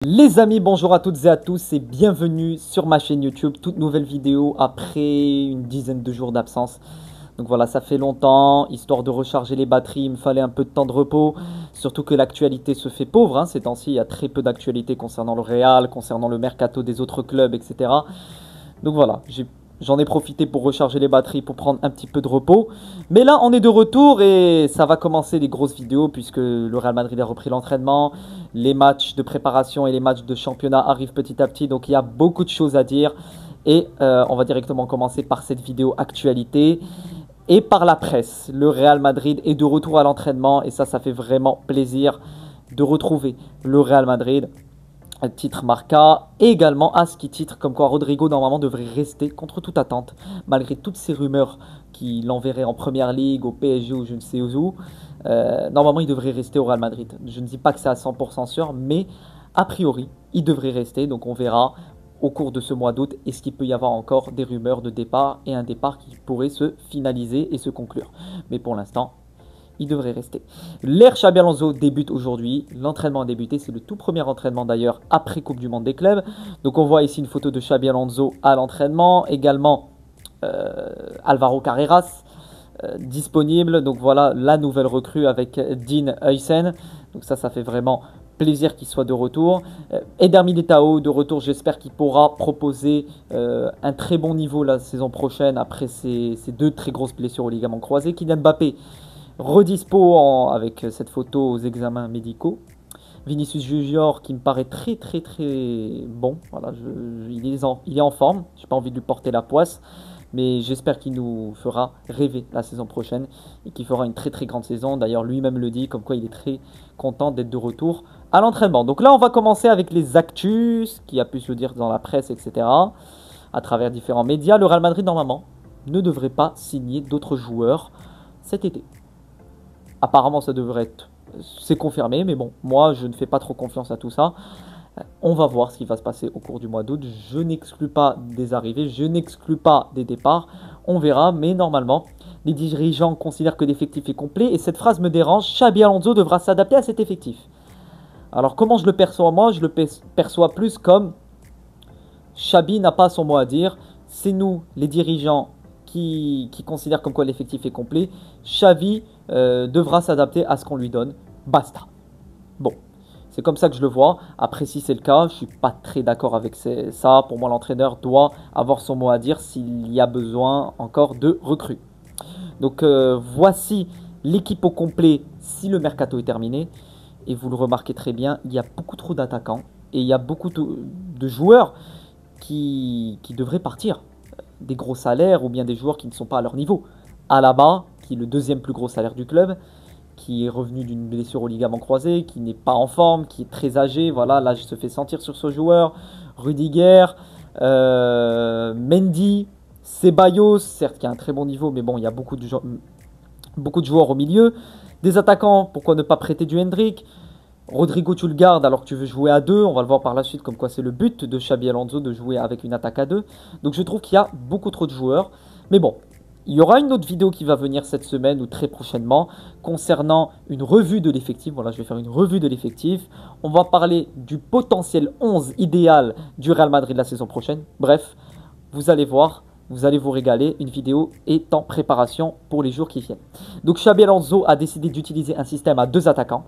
Les amis, bonjour à toutes et à tous et bienvenue sur ma chaîne YouTube. Toute nouvelle vidéo après une dizaine de jours d'absence. Donc voilà, ça fait longtemps, histoire de recharger les batteries, il me fallait un peu de temps de repos. Surtout que l'actualité se fait pauvre, hein. Ces temps-ci, il y a très peu d'actualité concernant le Real, concernant le mercato des autres clubs, etc. Donc voilà, j'en ai profité pour recharger les batteries, pour prendre un petit peu de repos. Mais là, on est de retour et ça va commencer les grosses vidéos puisque le Real Madrid a repris l'entraînement. Les matchs de préparation et les matchs de championnat arrivent petit à petit. Donc il y a beaucoup de choses à dire. Et on va directement commencer par cette vidéo actualité. Et par la presse, le Real Madrid est de retour à l'entraînement. Et ça fait vraiment plaisir de retrouver le Real Madrid. Titre Marca, et également As qui titre comme quoi Rodrigo normalement devrait rester contre toute attente, malgré toutes ces rumeurs qui l'enverraient en première ligue, au PSG ou je ne sais où. Normalement il devrait rester au Real Madrid. Je ne dis pas que c'est à 100% sûr, mais a priori il devrait rester, donc on verra au cours de ce mois d'août est-ce qu'il peut y avoir encore des rumeurs de départ et un départ qui pourrait se finaliser et se conclure. Mais pour l'instant, il devrait rester. L'ère Xabi Alonso débute aujourd'hui. L'entraînement a débuté. C'est le tout premier entraînement d'ailleurs après Coupe du Monde des clubs. Donc on voit ici une photo de Xabi Alonso à l'entraînement. Également Alvaro Carreras disponible. Donc voilà la nouvelle recrue avec Dean Huijsen. Donc ça fait vraiment plaisir qu'il soit de retour. Eder Militao de retour. J'espère qu'il pourra proposer un très bon niveau la saison prochaine après ses deux très grosses blessures au ligament croisé. Kylian Mbappé redispo avec cette photo aux examens médicaux. Vinicius Junior qui me paraît très bon. Voilà, il est en forme. Je n'ai pas envie de lui porter la poisse. Mais j'espère qu'il nous fera rêver la saison prochaine et qu'il fera une très grande saison. D'ailleurs, lui-même le dit, comme quoi il est très content d'être de retour à l'entraînement. Donc là, on va commencer avec les actus, qui a pu se dire dans la presse, etc. À travers différents médias. Le Real Madrid, normalement, ne devrait pas signer d'autres joueurs cet été. Apparemment, ça devrait être... C'est confirmé, mais bon, moi, je ne fais pas trop confiance à tout ça. On va voir ce qui va se passer au cours du mois d'août. Je n'exclus pas des arrivées, je n'exclus pas des départs. On verra, mais normalement, les dirigeants considèrent que l'effectif est complet. Et cette phrase me dérange, Xabi Alonso devra s'adapter à cet effectif. Alors, comment je le perçois moi? Je le perçois plus comme Xabi n'a pas son mot à dire. C'est nous, les dirigeants, qui considèrent comme quoi l'effectif est complet. Xavi devra s'adapter à ce qu'on lui donne. Basta. Bon, c'est comme ça que je le vois. Après, si c'est le cas, je ne suis pas très d'accord avec ça. Pour moi, l'entraîneur doit avoir son mot à dire s'il y a besoin encore de recrues. Donc, voici l'équipe au complet si le mercato est terminé. Et vous le remarquez très bien, il y a beaucoup trop d'attaquants. Et il y a beaucoup de joueurs qui devraient partir. Des gros salaires ou bien des joueurs qui ne sont pas à leur niveau. Alaba, qui est le deuxième plus gros salaire du club, qui est revenu d'une blessure au ligament croisé, qui n'est pas en forme, qui est très âgé. Voilà, l'âge se fait sentir sur ce joueur. Rudiger, Mendy, Ceballos, certes qui a un très bon niveau, mais bon, il y a beaucoup de joueurs au milieu. Des attaquants, pourquoi ne pas prêter du Hendrick? Rodrigo, tu le gardes alors que tu veux jouer à 2. On va le voir par la suite, comme quoi c'est le but de Xabi Alonso de jouer avec une attaque à 2. Donc je trouve qu'il y a beaucoup trop de joueurs. Mais bon, il y aura une autre vidéo qui va venir cette semaine ou très prochainement concernant une revue de l'effectif. Voilà, je vais faire une revue de l'effectif. On va parler du potentiel 11 idéal du Real Madrid la saison prochaine. Bref, vous allez voir, vous allez vous régaler. Une vidéo est en préparation pour les jours qui viennent. Donc Xabi Alonso a décidé d'utiliser un système à 2 attaquants.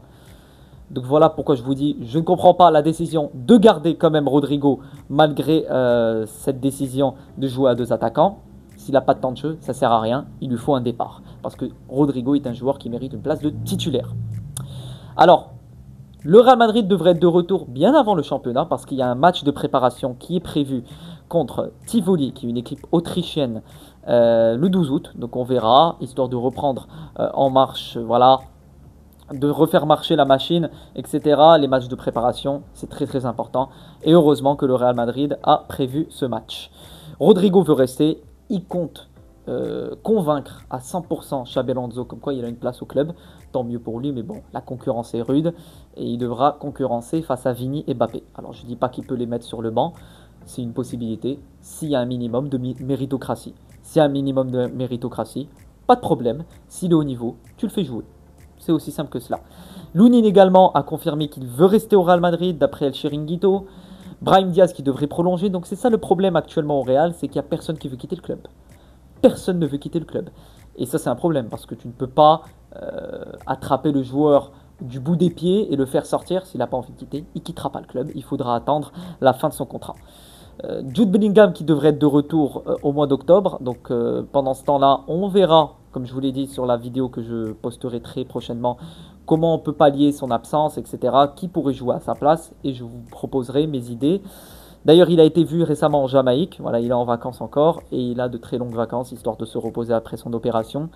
Donc voilà pourquoi je vous dis, je ne comprends pas la décision de garder quand même Rodrigo malgré cette décision de jouer à 2 attaquants. S'il n'a pas de temps de jeu, ça ne sert à rien, il lui faut un départ. Parce que Rodrigo est un joueur qui mérite une place de titulaire. Alors, le Real Madrid devrait être de retour bien avant le championnat parce qu'il y a un match de préparation qui est prévu contre Tivoli, qui est une équipe autrichienne, le 12 août. Donc on verra, histoire de reprendre en marche, voilà, de refaire marcher la machine, etc. Les matchs de préparation, c'est très important. Et heureusement que le Real Madrid a prévu ce match. Rodrigo veut rester, il compte convaincre à 100% Xabi Alonso comme quoi il a une place au club. Tant mieux pour lui, mais bon, la concurrence est rude. Et il devra concurrencer face à Vini et Mbappé. Alors je ne dis pas qu'il peut les mettre sur le banc, c'est une possibilité. S'il y a un minimum de méritocratie. S'il y a un minimum de méritocratie, pas de problème. S'il est au niveau, tu le fais jouer. C'est aussi simple que cela. Lunin également a confirmé qu'il veut rester au Real Madrid d'après El Chiringuito. Brahim Diaz qui devrait prolonger. Donc c'est ça le problème actuellement au Real, c'est qu'il n'y a personne qui veut quitter le club. Personne ne veut quitter le club. Et ça c'est un problème parce que tu ne peux pas attraper le joueur du bout des pieds et le faire sortir s'il n'a pas envie de quitter. Il ne quittera pas le club, il faudra attendre la fin de son contrat. Jude Bellingham qui devrait être de retour au mois d'octobre. Donc pendant ce temps-là, on verra, comme je vous l'ai dit sur la vidéo que je posterai très prochainement, comment on peut pallier son absence, etc. Qui pourrait jouer à sa place et je vous proposerai mes idées. D'ailleurs, il a été vu récemment en Jamaïque. Voilà, il est en vacances encore et il a de très longues vacances histoire de se reposer après son opération.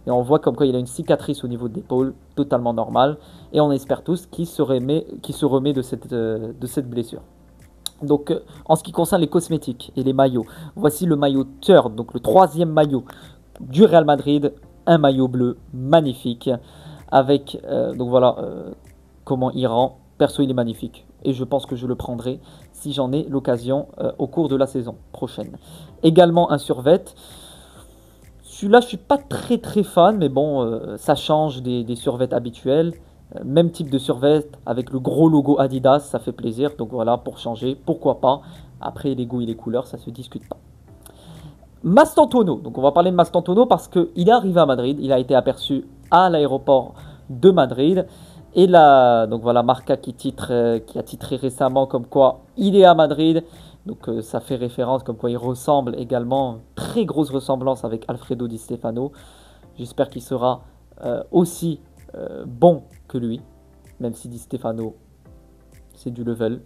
Et on voit comme quoi il a une cicatrice au niveau de l'épaule, totalement normale. Et on espère tous qu'il se remet de cette blessure. Donc, en ce qui concerne les cosmétiques et les maillots, voici le maillot Third, donc le troisième maillot du Real Madrid, un maillot bleu magnifique, avec, donc voilà, comment il rend. Perso, il est magnifique, et je pense que je le prendrai si j'en ai l'occasion au cours de la saison prochaine. Également un survêt. Celui-là, je suis pas très fan, mais bon, ça change des survêts habituels. Même type de survêt avec le gros logo Adidas, ça fait plaisir. Donc voilà, pour changer, pourquoi pas. Après, les goûts et les couleurs, ça se discute pas. Mastantuono, donc on va parler de Mastantuono parce qu'il est arrivé à Madrid. Il a été aperçu à l'aéroport de Madrid. Et là, donc voilà, Marca qui a titré récemment comme quoi il est à Madrid. Donc ça fait référence comme quoi il ressemble également, très grosse ressemblance avec Alfredo Di Stefano. J'espère qu'il sera aussi bon que lui, même si Di Stefano, c'est du level,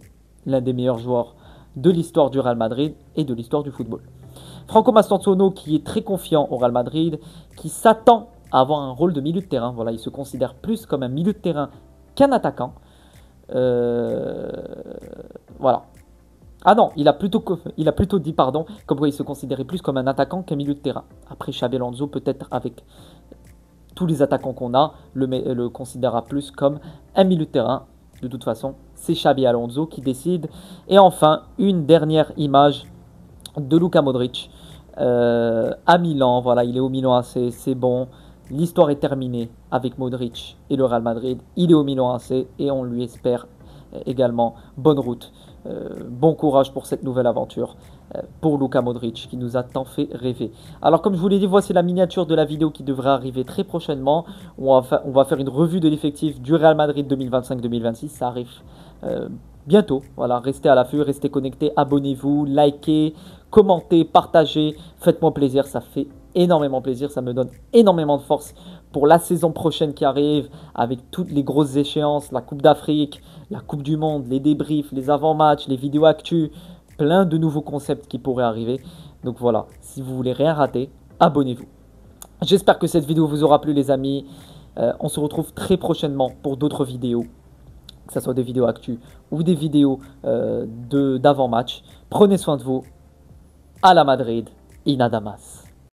l'un des meilleurs joueurs de l'histoire du Real Madrid et de l'histoire du football. Franco Mastantuono qui est très confiant au Real Madrid, qui s'attend à avoir un rôle de milieu de terrain. Voilà, il se considère plus comme un milieu de terrain qu'un attaquant. Voilà. Ah non, il a plutôt dit, pardon, comme quoi il se considérait plus comme un attaquant qu'un milieu de terrain. Après, Xabi Alonso, peut-être avec tous les attaquants qu'on a, le considérera plus comme un milieu de terrain. De toute façon, c'est Xabi Alonso qui décide. Et enfin, une dernière image de Luka Modric à Milan. Voilà, il est au Milan AC, c'est bon. L'histoire est terminée avec Modric et le Real Madrid. Il est au Milan AC et on lui espère également bonne route. Bon courage pour cette nouvelle aventure pour Luka Modric qui nous a tant fait rêver. Alors comme je vous l'ai dit, voici la miniature de la vidéo qui devrait arriver très prochainement. On va faire une revue de l'effectif du Real Madrid 2025-2026. Ça arrive bientôt. Voilà, restez à l'affût, restez connectés, abonnez-vous, likez, commentez, partagez. Faites-moi plaisir, ça fait énormément plaisir, ça me donne énormément de force pour la saison prochaine qui arrive avec toutes les grosses échéances, la Coupe d'Afrique, la Coupe du Monde, les débriefs, les avant-matchs, les vidéos actu, plein de nouveaux concepts qui pourraient arriver. Donc voilà, si vous voulez rien rater, abonnez-vous. J'espère que cette vidéo vous aura plu les amis. On se retrouve très prochainement pour d'autres vidéos, que ce soit des vidéos actu ou des vidéos d'avant-match. Prenez soin de vous. À la Madrid, y nada más.